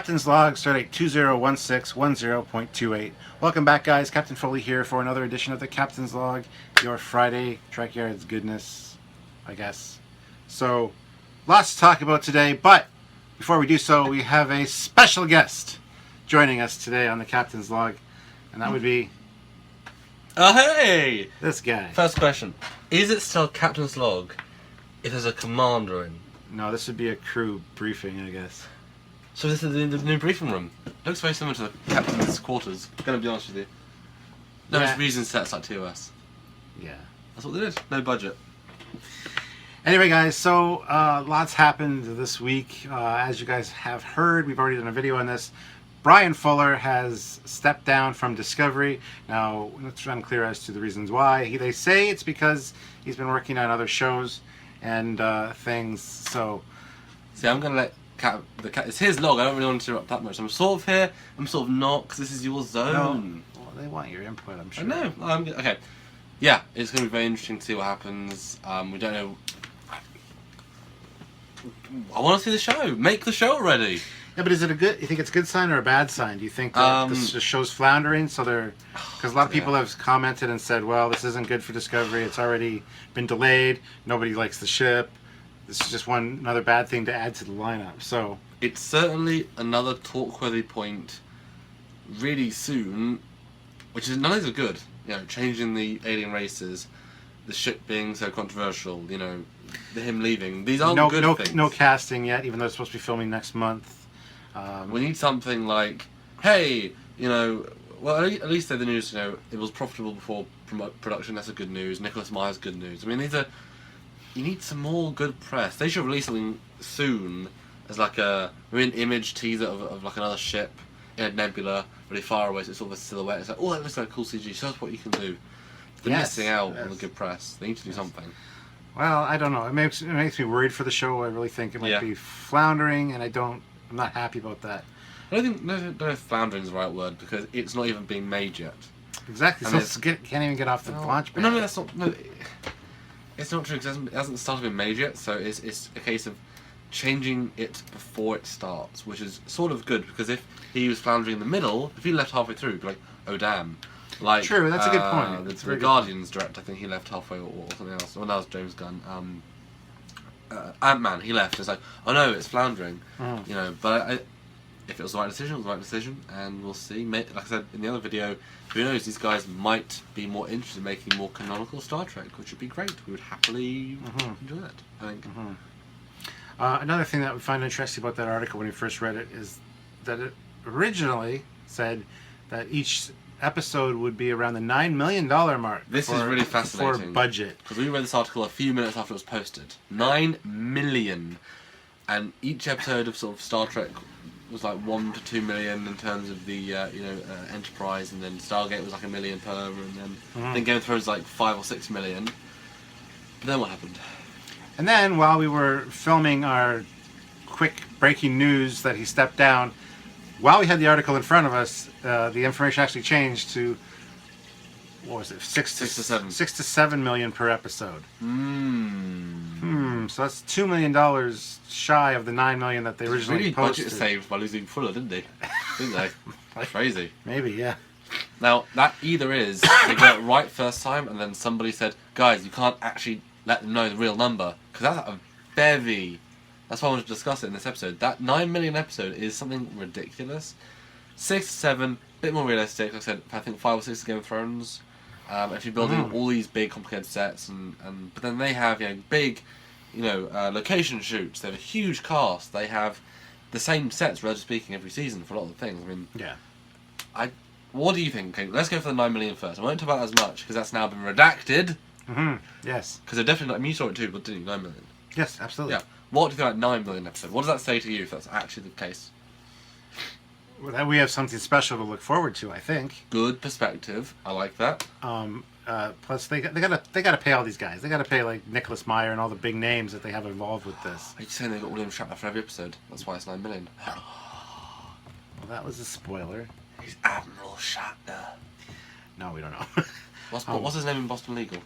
Captain's Log, Stardate 201610.28. Welcome back, guys. Captain Foley here for another edition of the Captain's Log, your Friday Trekyards goodness, I guess. So, lots to talk about today, but before we do so, we have a special guest joining us today on the Captain's Log, and that would be... Oh, hey! This guy. First question. Is it still Captain's Log if there's a commander in? No, this would be a crew briefing, I guess. So this is the new briefing room. Looks very similar to the captain's quarters. I'm gonna be honest with you. No, Yeah. it's reason sets like TOS. Yeah. That's what they did. No budget. Anyway, guys, so lots happened this week. As you guys have heard, we've already done a video on this. Brian Fuller has stepped down from Discovery. Now, it's unclear as to the reasons why. They say it's because he's been working on other shows and things, so... See, I'm gonna let it's his log. I don't really want to interrupt that much. I'm sort of here. I'm sort of not because this is your zone. No. Well, they want your input, I'm sure. I know. Okay. Yeah, it's going to be very interesting to see what happens. We don't know. I want to see the show. Make the show already. Yeah, but is it a good? You think it's a good sign or a bad sign? Do you think that the show's floundering? So they're because a lot of people have commented and said, "Well, this isn't good for Discovery. It's already been delayed. Nobody likes the ship. This is just another bad thing to add to the lineup." So it's certainly another talk-worthy point really soon, which is none of these are good. You know, changing the alien races, the ship being so controversial. You know, him leaving. These aren't good things. No casting yet, even though it's supposed to be filming next month. We need something like, hey, you know, well at least say the news. You know, it was profitable before production. That's a good news. Nicholas Meyer's good news. I mean, these are. You need some more good press. They should release something soon as like an image teaser of like another ship in a nebula really far away, so it's sort of a silhouette. It's like, oh, that looks like a cool CG. Show us what you can do. They're missing out on the good press. They need to do something. Well, I don't know. It makes me worried for the show. I really think it might be floundering, and I'm not happy about that. I don't know if floundering is the right word because it's not even being made yet. Exactly. And so it can't even get off the launch pad. No, that's not. No, it's not true because it hasn't started being made yet, so it's a case of changing it before it starts, which is sort of good because if he was floundering in the middle, if he left halfway through, it'd be like, oh damn. Like, true, that's a good point. The Guardians direct, I think he left halfway or something else. Well, that was James Gunn. Ant-Man, he left. It's like, oh no, it's floundering. You know, but if it was the right decision, it was the right decision, and we'll see. Like I said in the other video, who knows, these guys might be more interested in making more canonical Star Trek, which would be great. We would happily enjoy that, I think. Another thing that we find interesting about that article when we first read it is that it originally said that each episode would be around the $9 million mark. This is really fascinating. For budget. Because we read this article a few minutes after it was posted. $9 million. And each episode of sort of Star Trek was like 1 to 2 million in terms of the Enterprise, and then Stargate was like $1 million per, and then Game of Thrones like 5 or 6 million. But then what happened? And then while we were filming our quick breaking news that he stepped down, while we had the article in front of us, the information actually changed to what was it? 6 to 7 million per episode. So that's $2 million shy of the $9 million that they originally posted. Budget saved by losing Fuller, didn't they? Didn't they? Crazy. Maybe, yeah. Now that either is they got it right first time, and then somebody said, "Guys, you can't actually let them know the real number because that's a bevy." That's why I wanted to discuss it in this episode. That 9 million episode is something ridiculous. 6 to 7, a bit more realistic. Like I said, I think 5 or 6 Game of Thrones. If you're building all these big complicated sets, but then they have big, location shoots. They have a huge cast. They have the same sets, relatively speaking, every season for a lot of the things. I mean, what do you think? Okay, let's go for the 9 million first. I won't talk about that as much because that's now been redacted. Yes. Because they're definitely not. I mean, you saw it too, but didn't you? 9 million. Yes, absolutely. Yeah. What do you think about 9 million episode? What does that say to you if that's actually the case? Well, we have something special to look forward to, I think. Good perspective. I like that. Plus, they gotta pay all these guys. They gotta pay like Nicholas Meyer and all the big names that they have involved with this. Are you saying they got William Shatner for every episode? That's why it's 9 million. Well, that was a spoiler. He's Admiral Shatner. No, we don't know. What's his name in Boston Legal?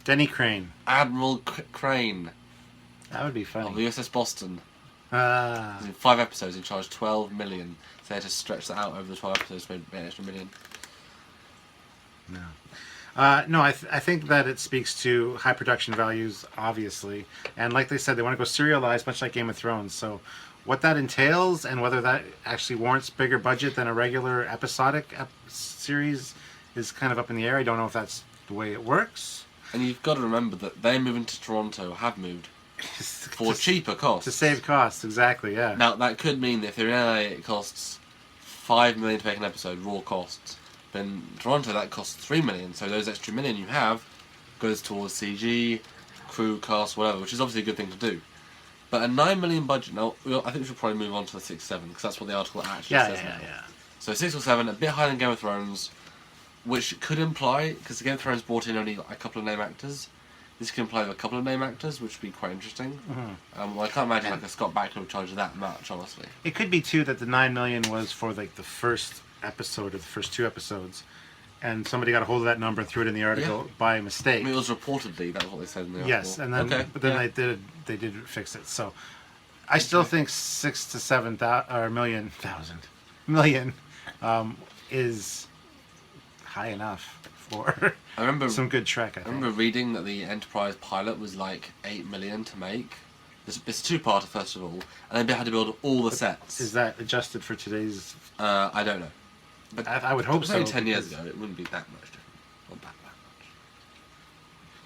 Denny Crane. Admiral Crane. That would be funny. Of the USS Boston. In 5 episodes, he charged 12 million. So they had to stretch that out over the 12 episodes to make an extra million. No. No, I think that it speaks to high production values, obviously. And like they said, they want to go serialized, much like Game of Thrones. So what that entails and whether that actually warrants bigger budget than a regular episodic series is kind of up in the air. I don't know if that's the way it works. And you've got to remember that they're moving to Toronto, have moved, for cheaper costs. To save costs, exactly, yeah. Now, that could mean that if they're in LA, it costs $5 million to make an episode, raw costs. But in Toronto, that costs $3 million. So those extra million you have goes towards CG, crew, cast, whatever, which is obviously a good thing to do. But a $9 million budget, now, I think we should probably move on to the 6-7, because that's what the article actually says now. Yeah. So 6 or 7, a bit higher than Game of Thrones, which could imply, because Game of Thrones brought in only a couple of name actors, this could imply a couple of name actors, which would be quite interesting. Well, I can't imagine like a Scott Bakula would charge that much, honestly. It could be too that the $9 million was for like the first episode or the first 2 episodes, and somebody got a hold of that number and threw it in the article by mistake. I mean, it was reportedly, that was what they said in the article. Yes, and then but then they did fix it. So I still think 6 to 7 million is high enough for I remember some good Trek. I remember reading that the Enterprise pilot was like $8 million to make. It's a 2-parter, first of all, and they had to build all the sets. Is that adjusted for today's? I don't know, but I would hope so. Maybe 10 years ago, it wouldn't be that much different. Not that much.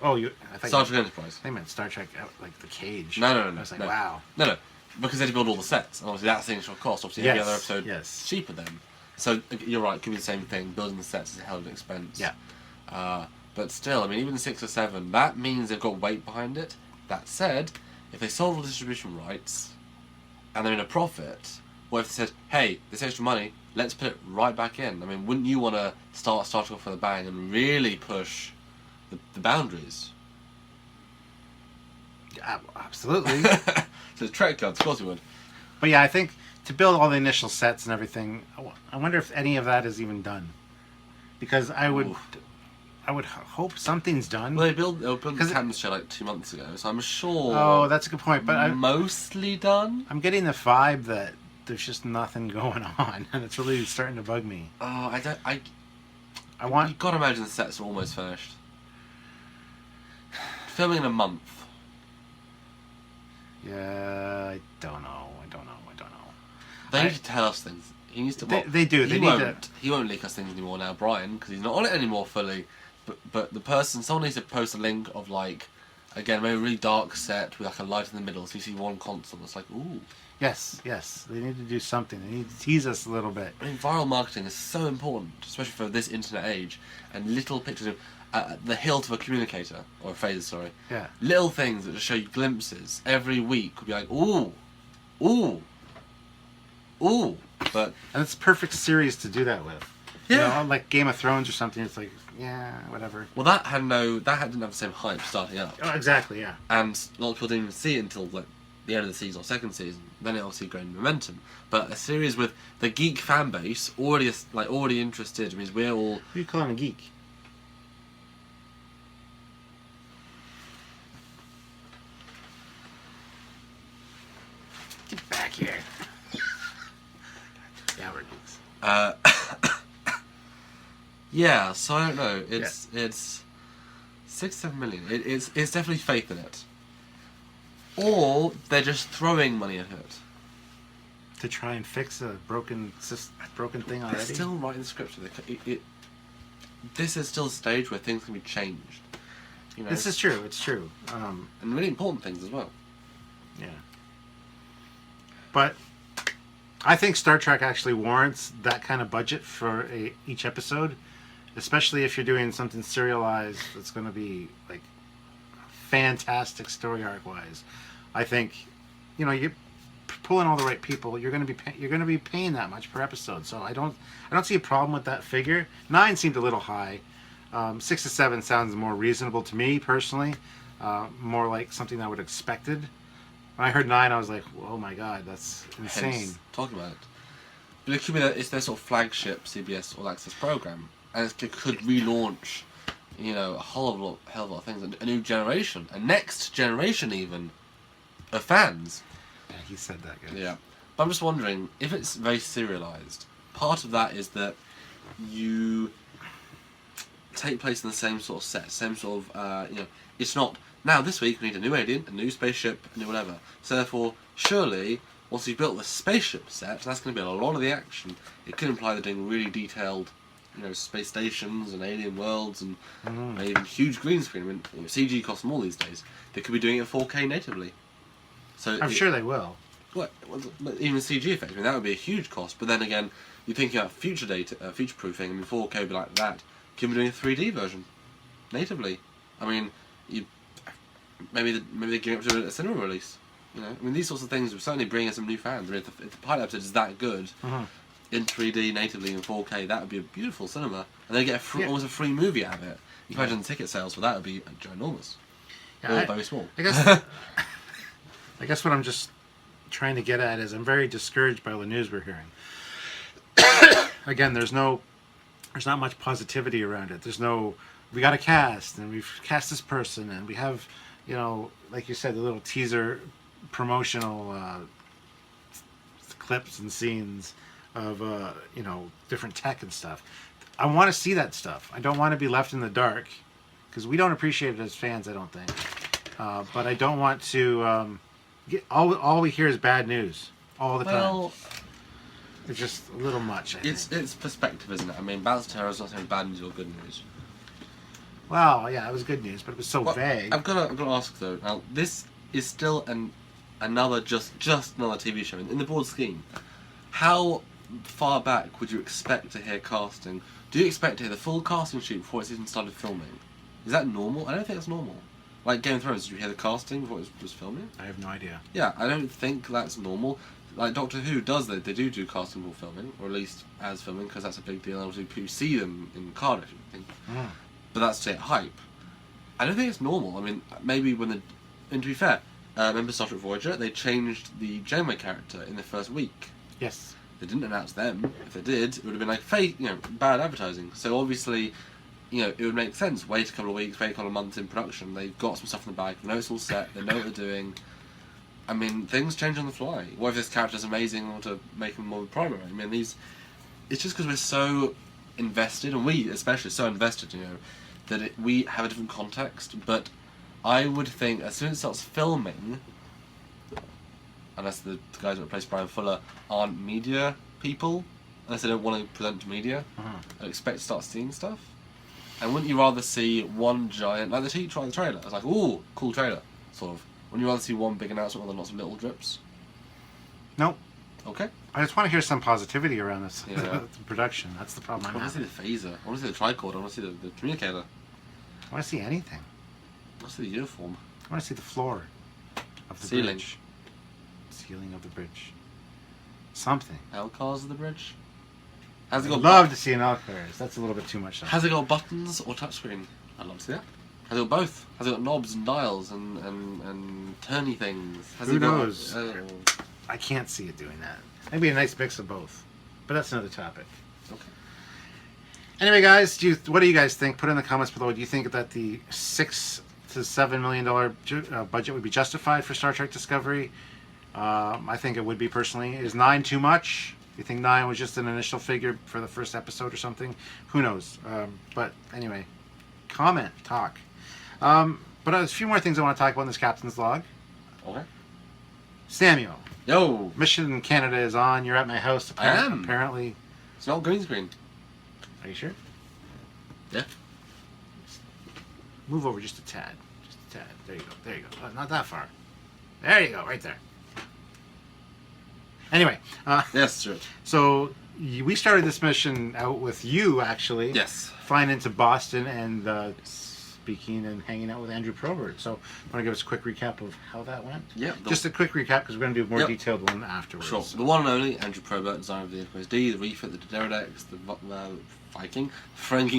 Oh, I think Star Trek Enterprise. I meant Star Trek, like the cage. No. I was like, wow. No, because they had to build all the sets, and obviously that's the initial cost. Obviously, every other episode yes. cheaper then. So you're right, it could be the same thing. Building the sets is a hell of an expense. Yeah. But still, I mean, even 6 or 7, that means they've got weight behind it. That said, if they sold all the distribution rights and they're in a profit, what if they said, hey, this extra money, let's put it right back in? I mean, wouldn't you want to start off with a bang and really push the boundaries? Yeah, absolutely. So Trekyards, of course you would. But yeah, I think to build all the initial sets and everything, I wonder if any of that is even done. Because I would hope something's done. Well, they built the Thames show like 2 months ago, so I'm sure. Oh, that's a good point. But mostly done. I'm getting the vibe that there's just nothing going on, and it's really starting to bug me. Oh, I want. You gotta imagine the sets are almost finished. Filming in a month. Yeah, I don't know. They need to tell us things. He needs to. They do. They need to. He won't leak us things anymore now, Brian, because he's not on it anymore fully. But the person, someone needs to post a link of like, again, maybe a really dark set with like a light in the middle, so you see one console. It's like, ooh. Yes. They need to do something. They need to tease us a little bit. I mean, viral marketing is so important, especially for this internet age, and little pictures of the hilt of a communicator or a phaser, sorry. Yeah. Little things that just show you glimpses every week could be like, ooh. But and it's a perfect series to do that with. Yeah. You know, like Game of Thrones or something. It's like, yeah, whatever. Well, that didn't have the same hype starting up. Oh, exactly, yeah. And a lot of people didn't even see it until like the end of the season or second season. Then it obviously gained momentum. But a series with the geek fan base already interested means we're all. Who do you call him a geek? Get back here. Yeah, we're geeks. Yeah, so I don't know. It's 6-7 million. It's definitely faith in it. Or they're just throwing money at it. To try and fix a broken thing already? They're still writing the script. This is still a stage where things can be changed. You know? This is true. It's true. And really important things as well. Yeah. But I think Star Trek actually warrants that kind of budget for each episode, especially if you're doing something serialized that's going to be like fantastic story arc wise. I think, you know, you're pulling all the right people. You're going to be paying that much per episode. So I don't see a problem with that figure. 9 seemed a little high. 6 to 7 sounds more reasonable to me personally. More like something I would have expected. When I heard 9, I was like, oh my god, that's insane. Hence, talking about it. But it could be that it's their sort of flagship CBS All Access program, and it could relaunch, you know, a hell of a lot of things. A new generation, a next generation even, of fans. Yeah, he said that, guys. Yeah. But I'm just wondering, if it's very serialized, part of that is that you take place in the same sort of set, same sort of, it's not, now this week we need a new alien, a new spaceship, a new whatever. So therefore, surely, once you've built the spaceship set, that's going to be a lot of the action. It could imply they're doing really detailed, space stations and alien worlds and maybe even huge green screen. I mean, CG costs more these days. They could be doing it 4K natively. So I'm sure they will. But even CG effects, that would be a huge cost. But then again, you're thinking about future proofing. 4K would be like that. Can be doing a 3D version natively. Maybe they're gearing up to a cinema release. These sorts of things will certainly bring in some new fans. If the pilot episode is that good in 3D natively in 4K, that would be a beautiful cinema, and they get almost a free movie out of it. You can imagine the ticket sales for that would be ginormous, or very small. I guess what I'm just trying to get at is I'm very discouraged by all the news we're hearing. Again, there's not much positivity around it. We got a cast, and we've cast this person, and we have, like you said, the little teaser promotional clips and scenes of, different tech and stuff. I want to see that stuff. I don't want to be left in the dark, because we don't appreciate it as fans, I don't think. But I don't want to... all we hear is bad news all the time. It's just a little much. It's perspective, isn't it? Balance Terror is not saying bad news or good news. Well, yeah, it was good news, but it was so vague. I've got to ask though. Now, this is still another just another TV show in the broad scheme. How far back would you expect to hear casting? Do you expect to hear the full casting shoot before it's even started filming? Is that normal? I don't think it's normal. Like Game of Thrones, did you hear the casting before it was filming? I have no idea. Yeah, I don't think that's normal. Like Doctor Who does that. They do casting before filming, or at least as filming, because that's a big deal. Obviously, people see them in Cardiff, I think. But that's to get hype. I don't think it's normal. Maybe when and to be fair, remember Star Trek Voyager? They changed the Janeway character in the first week. Yes. They didn't announce them. If they did, it would have been like fake, bad advertising. So obviously, it would make sense. Wait a couple of weeks, wait a couple of months in production. They've got some stuff in the bag. They know it's all set. They know what they're doing. Things change on the fly. What if this character's amazing, or to make him more primary? It's just because we're so invested, and we especially so invested, that we have a different context. But I would think as soon as it starts filming, unless the guys that replace Brian Fuller aren't media people, unless they don't want to present to media, I'd expect to start seeing stuff. And wouldn't you rather see one giant, like the trailer? I was like, ooh, cool trailer, sort of. Wouldn't you rather see one big announcement rather than lots of little drips? Nope. Okay. I just want to hear some positivity around this Yeah. production. That's the problem. I want to see the phaser. I want to see the tricorder. I want to see the communicator. I want to see anything. I want to see the uniform. I want to see the floor of the Ceiling. bridge. Ceiling of the bridge. Something. L-cars of the bridge. Has it I'd got love to see an L-cars. That's a little bit too much. Has it got buttons or touchscreen? I'd love to see that. Has it got both? Has it got knobs and dials and turny things? Who knows? I can't see it doing that. Maybe a nice mix of both. But that's another topic. Okay. Anyway, guys, what do you guys think? Put in the comments below. Do you think that the $6 to $7 million budget would be justified for Star Trek Discovery? I think it would be, personally. Is 9 too much? You think 9 was just an initial figure for the first episode or something? Who knows? But anyway, comment, talk. But there's a few more things I want to talk about in this Captain's Log. Okay. Samuel. Yo! Mission in Canada is on. You're at my house. I am. Apparently. It's not green screen. Are you sure? Yeah. Move over just a tad. Just a tad. There you go. There you go. Not that far. There you go. Right there. Anyway. Yes, sure. So we started this mission out with you, actually. Yes. Flying into Boston and speaking and hanging out with Andrew Probert. So, want to give us a quick recap of how that went? Yeah. Just a quick recap, because we're going to do a more detailed one afterwards. Sure. The one and only Andrew Probert, designer of the Enterprise D, the refit, the Deredex, the Viking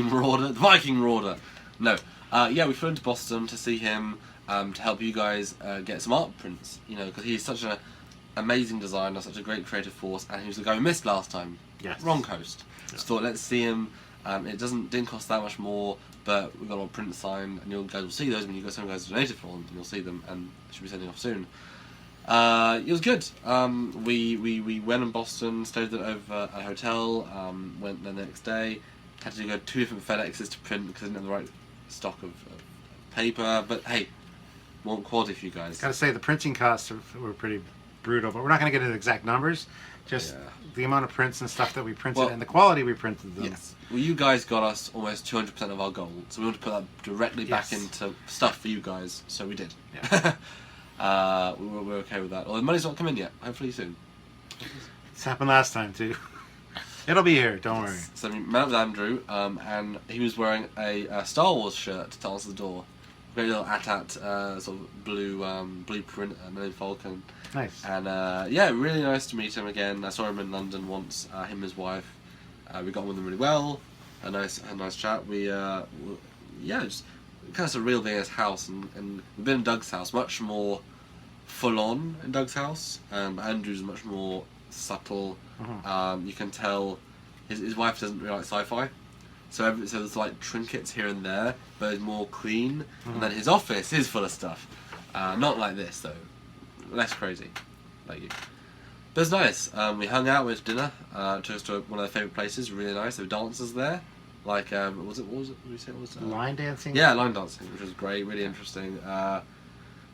Marauder, the Viking Marauder. No. We flew into Boston to see him, to help you guys get some art prints. Because he's such an amazing designer, such a great creative force, and he was the guy we missed last time. Yes. Wrong coast. Yeah. Just thought, let's see him. It didn't cost that much more, but we've got a lot of prints signed, and you guys will see those when you go. Some guys donated for them, and you'll see them, and they should be sending off soon. It was good. We went in Boston, stayed over at a hotel, went there the next day. Had to go 2 different FedExes to print because I didn't have the right stock of paper. But hey, want quality for you guys. Gotta say, the printing costs were pretty brutal, but we're not gonna get into exact numbers. Just the amount of prints and stuff that we printed and the quality we printed them. Yes. Well, you guys got us almost 200% of our goal, so we want to put that directly back into stuff for you guys. So we did. Yeah. We're okay with that. Well, the money's not come in yet. Hopefully soon. It's happened last time too. It'll be here. Don't worry. So we met with Andrew, and he was wearing a Star Wars shirt to answer the door. Very little AT-AT sort of blue blueprint, Millennium Falcon. Nice. And yeah, really nice to meet him again. I saw him in London once. Him and his wife. We got on with them really well. A nice chat. We just kind of surreal being at his house, and we've been in Doug's house, much more full on in Doug's house. But Andrew's much more subtle. You can tell his wife doesn't really like sci-fi. So there's like trinkets here and there, but it's more clean. And then his office is full of stuff. Not like this though, less crazy, like you. But it's nice. We hung out with dinner. Took us to one of their favourite places. Really nice. There were dancers there, like what was it? What did we say it was? Line dancing. Yeah, line dancing, which was great. Really interesting.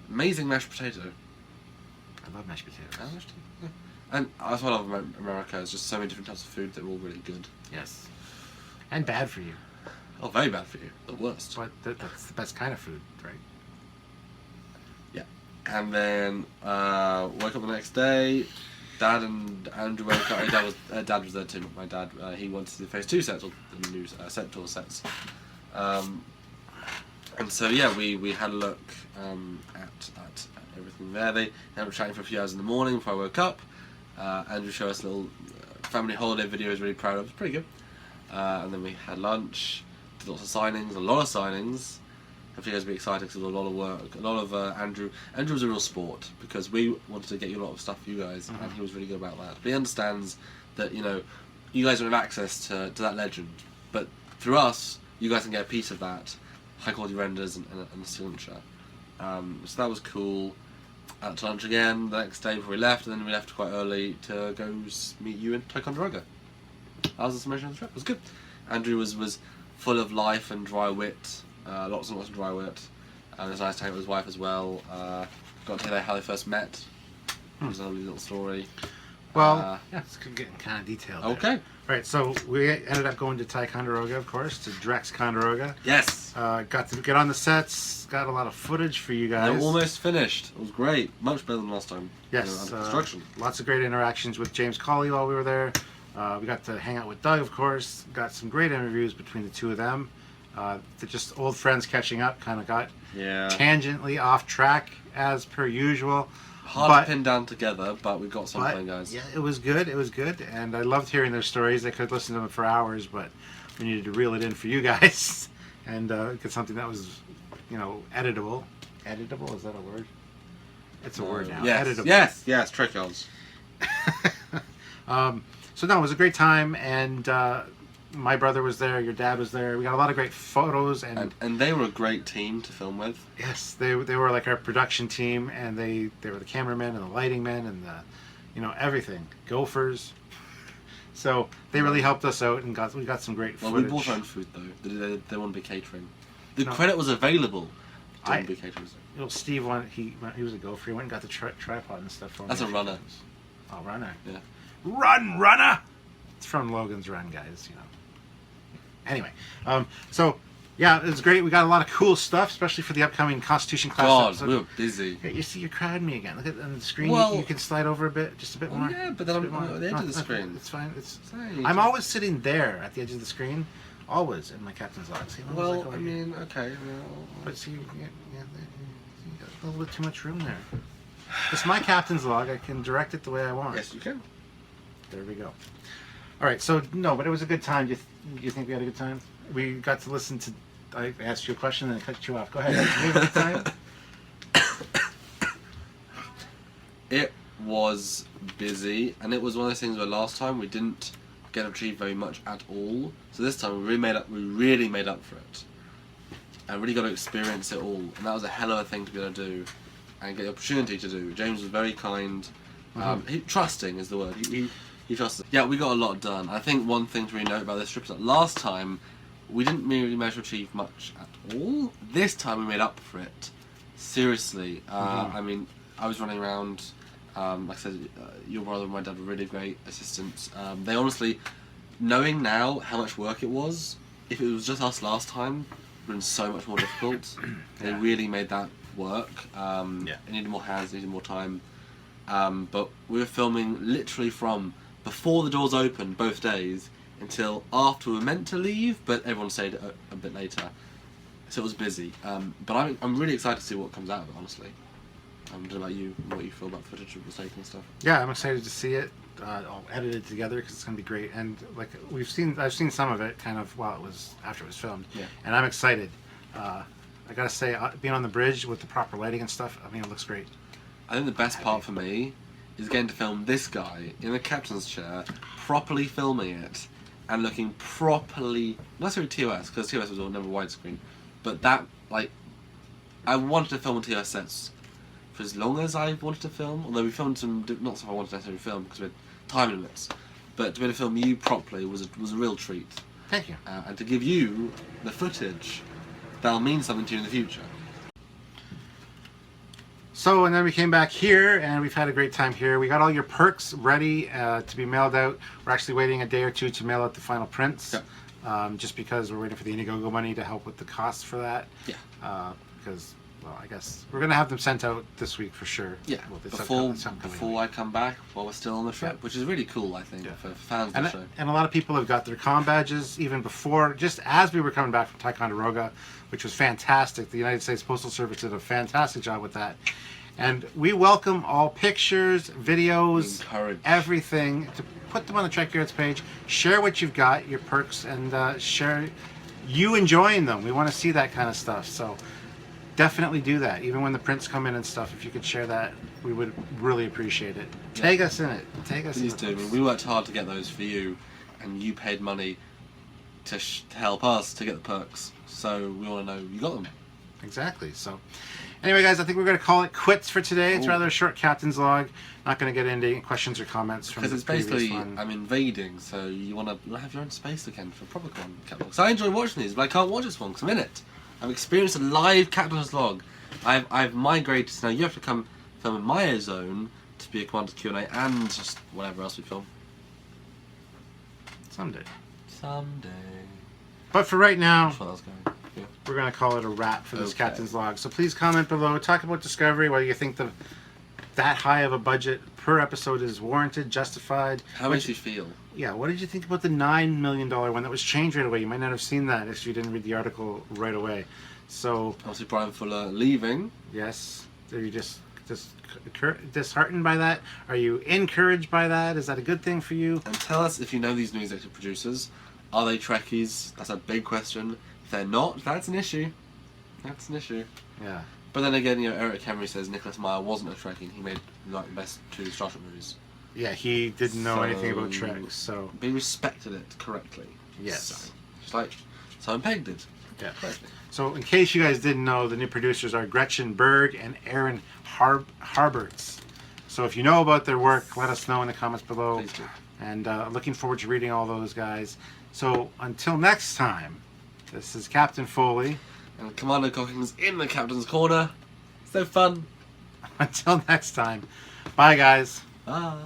Amazing mashed potato. I love mashed potatoes. Mashed potato. Yeah. And that's what I love about America. There's just so many different types of food that are all really good. Yes. And bad for you. Oh, very bad for you. The worst. But that's the best kind of food, right? Yeah. And then woke up the next day. Dad and Andrew woke up. Dad was there too. My dad. He wanted to do Phase 2 sets, or the new set tour sets. And so yeah, we had a look at everything there. They ended up chatting for a few hours in the morning before I woke up. Andrew showed us a little family holiday video. He was really proud of. It was pretty good. And then we had lunch, did lots of signings, a lot of signings. Hopefully you guys will be excited because there was a lot of work, a lot of Andrew was a real sport because we wanted to get you a lot of stuff for you guys, and he was really good about that. But he understands that, you know, you guys don't have access to that legend, but through us, you guys can get a piece of that, high quality renders and a signature. So that was cool. At lunch again the next day before we left, and then we left quite early to go meet you in Ticonderoga. That was the summation of the trip. It was good. Andrew was full of life and dry wit, lots and lots of dry wit. It was nice to hang out with his wife as well. Got to hear how they first met. It was a lovely little story. Well, yeah, it's getting kind of detailed. Okay. Right, so we ended up going to Ticonderoga, of course, to Drexconderoga. Yes. Got to get on the sets. Got a lot of footage for you guys. They're almost finished. It was great. Much better than last time. Yes. You know, under construction. Lots of great interactions with James Cawley while we were there. We got to hang out with Doug, of course. Got some great interviews between the two of them. They're just old friends catching up. Kind of got tangentially off track as per usual. Hard to pin down together, but we got something, guys. Yeah, it was good. It was good, and I loved hearing their stories. I could listen to them for hours, but we needed to reel it in for you guys and get something that was, you know, editable. Editable, is that a word? It's a word now. Yes, editable. yes, Trekyards. So no, it was a great time, and my brother was there. Your dad was there. We got a lot of great photos, and they were a great team to film with. Yes, they were like our production team, and they were the cameramen and the lighting men and the, you know, everything. Gophers. So they really helped us out, and we got some great footage. Well, we bought our own food though. They wouldn't be catering. The credit was available. Didn't be catering. You know, Steve he was a gopher. He went and got the tripod and stuff for me. That's a runner. Oh, runner. Yeah. Run, runner. It's from Logan's Run, guys. You know. Anyway, so yeah, it was great. We got a lot of cool stuff, especially for the upcoming Constitution class episode. We were busy. Yeah, you see, you're crowding me again. Look at on the screen. Well, you can slide over a bit, just a bit more. Yeah, but then I'm at the edge of the screen. It's fine. I'm always sitting there at the edge of the screen, always in my captain's log. See, well, like, I mean, okay. But see, you got a little bit too much room there. It's my captain's log. I can direct it the way I want. Yes, you can. There we go. All right, so no, but it was a good time. Do you think we had a good time? We got to listen to. I asked you a question and I cut you off. Go ahead. Did you have a good time? It was busy, and it was one of those things where last time we didn't get to achieve very much at all. So this time we really made up for it, and really got to experience it all. And that was a hell of a thing to be able to do. and get the opportunity to do. James was very kind. Trusting is the word. He trusted. Yeah, we got a lot done. I think one thing to really note about this trip is that last time we didn't really manage to achieve much at all. This time we made up for it. Seriously. I mean, I was running around. Like I said, your brother and my dad were really great assistants. They honestly, knowing now how much work it was, if it was just us last time, it would have been so much more difficult. They really made that work. It needed more hands, needed more time. But we were filming literally from before the doors opened both days until after we were meant to leave, but everyone stayed a bit later. So it was busy. But I'm really excited to see what comes out of it, honestly. I don't know about you, what you feel about the footage of the taking and stuff. Yeah, I'm excited to see it all edited together because it's going to be great. And like I've seen some of it kind of after it was filmed. Yeah. And I'm excited. I gotta say, being on the bridge with the proper lighting and stuff, I mean, it looks great. I think the best part for me is getting to film this guy in the captain's chair, properly filming it, and looking properly, not necessarily TOS, because TOS was all never widescreen, but that, like, I wanted to film on TOS sets for as long as I wanted to film, although we filmed some, not stuff I wanted to necessarily film, because we had time limits, but to be able to film you properly was a real treat. Thank you. And to give you the footage that'll mean something to you in the future. So, and then we came back here, and we've had a great time here. We got all your perks ready to be mailed out. We're actually waiting a day or two to mail out the final prints, just because we're waiting for the Indiegogo money to help with the costs for that. Yeah. Because, well, I guess we're going to have them sent out this week for sure. Yeah, well, before I come back, while we're still on the trip, which is really cool, I think, for fans of the show. And a lot of people have got their comm badges even before, just as we were coming back from Ticonderoga, which was fantastic. The United States Postal Service did a fantastic job with that. And we welcome all pictures, videos, everything, to put them on the Trekyards page. Share what you've got, your perks, and share you enjoying them. We want to see that kind of stuff. So definitely do that. Even when the prints come in and stuff, if you could share that, we would really appreciate it. Tag us in it. Tag us in it. Please do. We worked hard to get those for you, and you paid money to help us to get the perks. So we want to know you got them. Exactly. So anyway, guys, I think we're going to call it quits for today. It's rather a short captain's log. Not going to get into any questions or comments from the previous one. Because it's basically, I'm invading, so you want to have your own space again for a proper captain's log. So I enjoy watching these, but I can't watch this one because I'm in it. I've experienced a live captain's log. I've migrated, so now you have to come film in my zone to be a Commander Q&A and just whatever else we film. Someday. But for right now, that's where I was going. Yeah. We're going to call it a wrap for this captain's log. So please comment below. Talk about Discovery, whether you think that high of a budget per episode is warranted, justified. How makes you feel? Yeah, what did you think about the $9 million one that was changed right away? You might not have seen that if you didn't read the article right away. So obviously Brian Fuller leaving. Yes. Are you just disheartened by that? Are you encouraged by that? Is that a good thing for you? And tell us if you know these new executive producers. Are they Trekkies? That's a big question. If they're not, that's an issue. That's an issue. Yeah. But then again, Eric Henry says Nicholas Meyer wasn't a Trekkie. He made like the best two Star Trek movies. Yeah, he didn't know anything about Trek, so... But he respected it correctly. Yes. So, just like Simon Pegg did. Yeah. Correctly. So, in case you guys didn't know, the new producers are Gretchen Berg and Aaron Harberts. So, if you know about their work, let us know in the comments below. Please do. And looking forward to reading all those guys. So, until next time, this is Captain Foley. And Commander Cockings in the Captain's Corner. So fun. Until next time. Bye, guys. Bye.